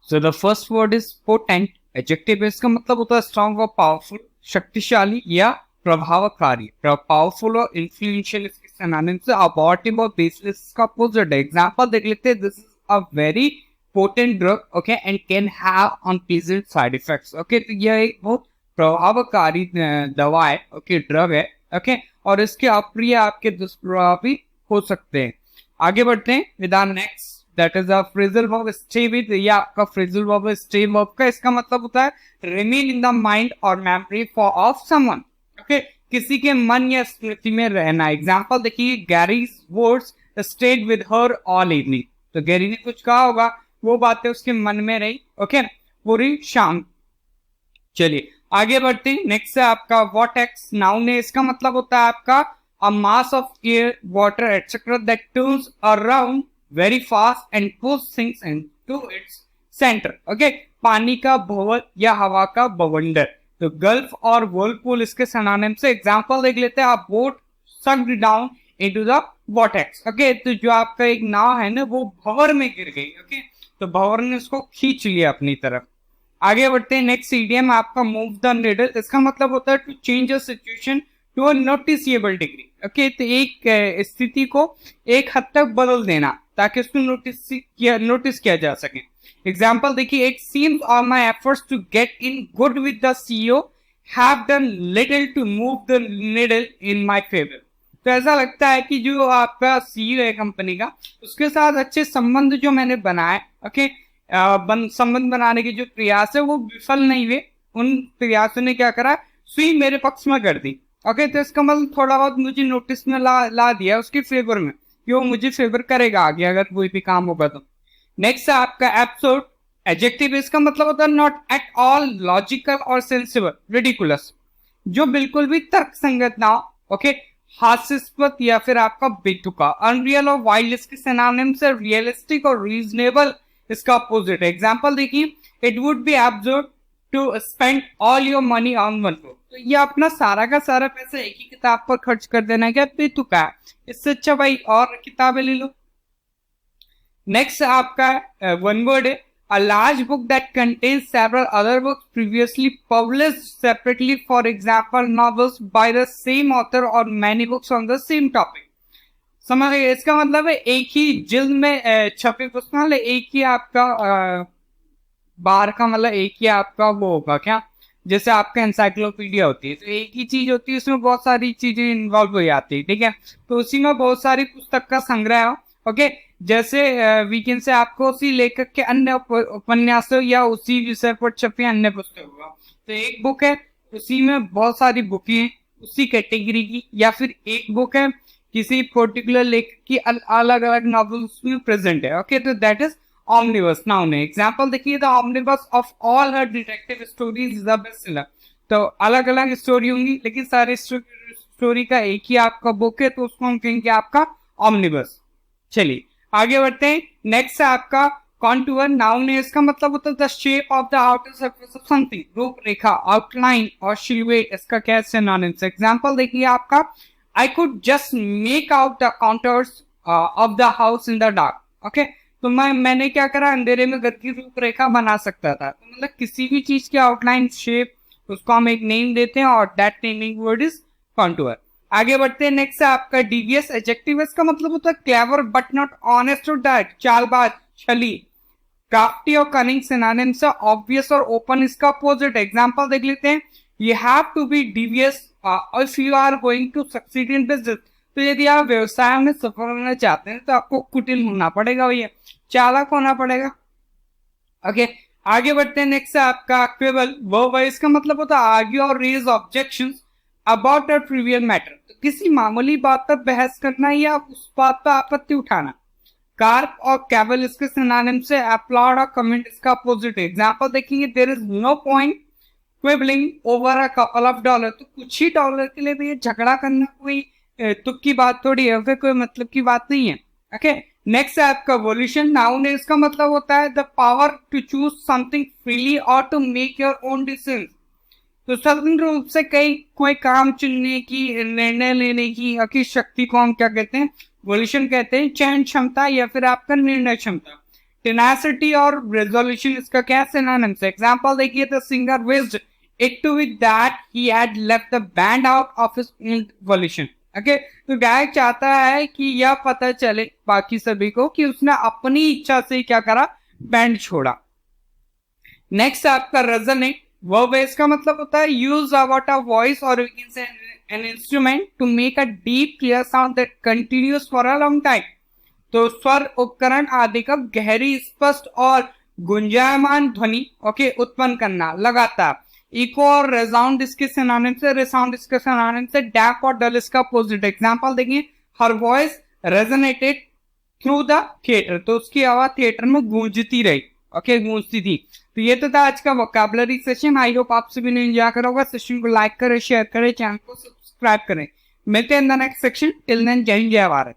So the first word is potent. Adjective इसका मतलब होता है स्ट्रॉन्ग और पावरफुल, शक्तिशाली या प्रभावकारी। पावरफुल और इन्फ्लुएंशियल इसके सिनोनिम से अबॉर्टिव और बेसलेस इसका अपोजिट है। एग्जांपल देख लेते हैं, this is a very potent drug, okay, and can have unpleasant side effects. Okay, तो यह एक बहुत प्रभावकारी दवा है, ओके, ड्रग है, ओके, और इसके अप्रिय आपके दुष्प्रभाव भी हो सकते हैं। आगे बढ़ते हैं with our next, that is a phrasal verb stay with. ये आपका फ्रेजल वर्ब स्टे वर्ब का इसका मतलब होता है रिमेन इन द माइंड और memory for of someone, okay, किसी के मन या स्मृति में रहना। एग्जांपल देखिए, Gary's words stayed with her all evening. तो गैरी ने कुछ कहा होगा, वो बातें उसके मन में रही, ओके, पूरी शाम। चलिए आगे बढ़ते हैं। नेक्स्ट है आपका वॉटेक्स। नाउन है, इसका मतलब होता है आपका a mass of air, water etcetera that turns around very fast and push things into its centre. Okay, पानी का भंवर या हवा का बवंडर। तो गल्फ और व्हर्लपूल इसके सिनोनिम से। एग्जांपल देख लेते हैं, आप boat sucked down into the vortex. Okay, तो जो आपका एक नाव है ना, वो भंवर में गिर गई। ओके, तो भंवर ने उसको खींच लिया अपनी तरफ। आगे बढ़ते हैं। नेक्स्ट ईडियम आपका मूव द निडल। इसका मतलब होता है to change a situation to a noticeable degree. Okay, तो एक स्थिति को एक हद तक बदल देना ताकि उसको नोटिस किया जा सके। एग्जांपल देखिए, it seems on my efforts to get in good with the CEO have done little to move the needle in my favour. तो ऐसा लगता है कि जो आपका सीईओ है कंपनी का, उसके साथ अच्छे संबंध जो मैंने बनाए, ओके, संबंध बनाने के जो प्रयास है वो विफल नहीं हुए। उन प्रयासों ने क्या करा, सुई मेरे पक्ष में कर दी। ओके, तो इसका मतलब थोड़ा बहुत मुझे नोटिस में ला दिया उसके फेवर में, कि वो मुझे फेवर करेगा आगे अगर कोई भी काम होगा तो। नेक्स्ट है आपका एब्सर्ड। एडजेक्टिव इसका मतलब होता है नॉट एट ऑल लॉजिकल और सेंसिबल, रिडिकुलस, जो बिल्कुल भी तर्क संगत ना हो। ओके, हास्यास्पद या फिर आपका बेतुका। अनरियल और वाइल्ड इसके सिनोनिम से रियलिस्टिक और रीजनेबल इसका अपोजिट है। एग्जांपल देखिए, it would be absurd to spend all your money on one book. तो ये अपना सारा का सारा पैसा एक ही किताब पर खर्च कर देना क्या बेतुका है, इससे अच्छा भाई और किताबें ले लो। नेक्स्ट आपका वन वर्ड है, a large book that contains several other books previously published separately, for example novels by the same author or many books on the same topic। समझ गए, इसका मतलब है एक ही जिल्द में छपे पुस्तक, एक ही आपका बार का मतलब एक ही आपका वो होगा क्या, जैसे आपका एनसाइक्लोपीडिया होती है, तो एक ही चीज होती है, उसमें बहुत सारी चीजें इन्वॉल्व हो जाती है, ठीक है, तो उसी में बहुत सारी पुस्तक का संग्रह हो। ओके, जैसे वीकेंड से आपको उसी लेखक के अन्य उपन्यासों या उसी विषय पर छपी अन्य पुस्तक होगा। तो एक बुक है, उसी में बहुत सारी बुकें हैं उसी कैटेगरी की, या फिर एक बुक है किसी पर्टिकुलर लेखक की अलग अलग नॉवेल उसमें प्रेजेंट है। ओके, तो दैट इज ऑमनिबस नाउन है। एग्जांपल देखिए, the omnibus of all her detective stories is the best seller. तो अलग अलग स्टोरी होंगी लेकिन सारे स्टोरी का एक ही आपका बुक है, तो उसको हम कहेंगे आपका ऑमनिबस। चलिए आगे बढ़ते हैं। नेक्स्ट है आपका कॉन्टूर। नाउन है, इसका मतलब होता है the shape of the outer surface of something, रूपरेखा, आउटलाइन और सिलुएट। इसका क्या सिनोनिम्स। एग्जांपल देखिए आपका, I could just make out the contours of the house in the dark. Okay, तो मैंने क्या करा, अंधेरे में घर की रूपरेखा बना सकता था। तो मतलब किसी भी चीज की आउटलाइन, शेप, उसको हम एक नेम देते हैं और that naming word is contour. आगे बढ़ते हैं। नेक्स्ट है आपका डिवियस। एडजेक्टिव इसका मतलब होता है क्लेवर बट नॉट ऑनेस्ट और डायरेक्ट, चालबाज, छली। क्राफ्टी और कनिंग सिनोनिम से ऑब्वियस और ओपन इसका अपोजिट। एग्जांपल देख लेते हैं, you have to be devious if you are going to succeed in business. तो यदि आप व्यवसाय में सफल होना चाहते हैं तो आपको कुटिल होना पड़ेगा, भैया चालाक होना पड़ेगा। ओके, आगे बढ़ते हैं। नेक्स्ट है आपका क्वेबल। वो इसका मतलब होता है आर्ग्यू और raise objections about a trivial matter. तो किसी मामूली बात पर बहस करना या उस बात पर आपत्ति उठाना। कार्प और कैबल इसके सिनोनिम से अपलॉड और कमेंट इसका अपोजिट है। एग्जांपल देखेंगे, there is no point quibbling over a couple of dollar. तो कुछ ही डॉलर के लिए भी ये झगड़ा करना कोई तुक की बात थोड़ी है, फिर कोई मतलब की बात नहीं है। ओके, नेक्स्ट है आपका वोल्यूशन। नाउन है, इसका मतलब होता है the power to choose something freely और to make your own decision. तो स्वतंत्र रूप से कोई काम चुनने की, निर्णय लेने की शक्ति को हम क्या कहते हैं, वोल्यूशन कहते हैं। चयन क्षमता या फिर आपका निर्णय क्षमता। टेनासिटी और रेजोल्यूशन इसका क्या सिनोनिम्स है? एग्जांपल देखिए, the singer wished it to be that he had left the band out of his own volition. Okay, तो गायक चाहता है कि यह पता चले बाकी सभी को कि उसने अपनी इच्छा से क्या करा, बैंड छोड़ा। नेक्स्ट आपका रेजोनेट, वर्ब इसका मतलब होता है यूज अबाउट अ वॉइस और we can say an instrument to make a deep clear sound that continues for a long time. तो स्वर उपकरण आदि का गहरी, स्पष्ट और गुंजायमान ध्वनि ओके उत्पन्न करना लगातार। इको और रेसाउंड इसके सिनोनिम्स से, रिसाउंड इसके सिनोनिम्स से, डैप और डल इसका अपोजिट। एग्जांपल देखिए, her voice resonated through the theatre, तो उसकी आवाज थिएटर में गूंजती रही, ओके गूंजती थी। तो ये तो था आज का वोकैबुलरी सेशन। आई होप आप सभी ने एंजॉय करा होगा। सेशन को लाइक करें, शेयर करें, चैनल को सब्सक्राइब करें। मिलते हैं in the next section. Till then, Jai Hind, जय भारत।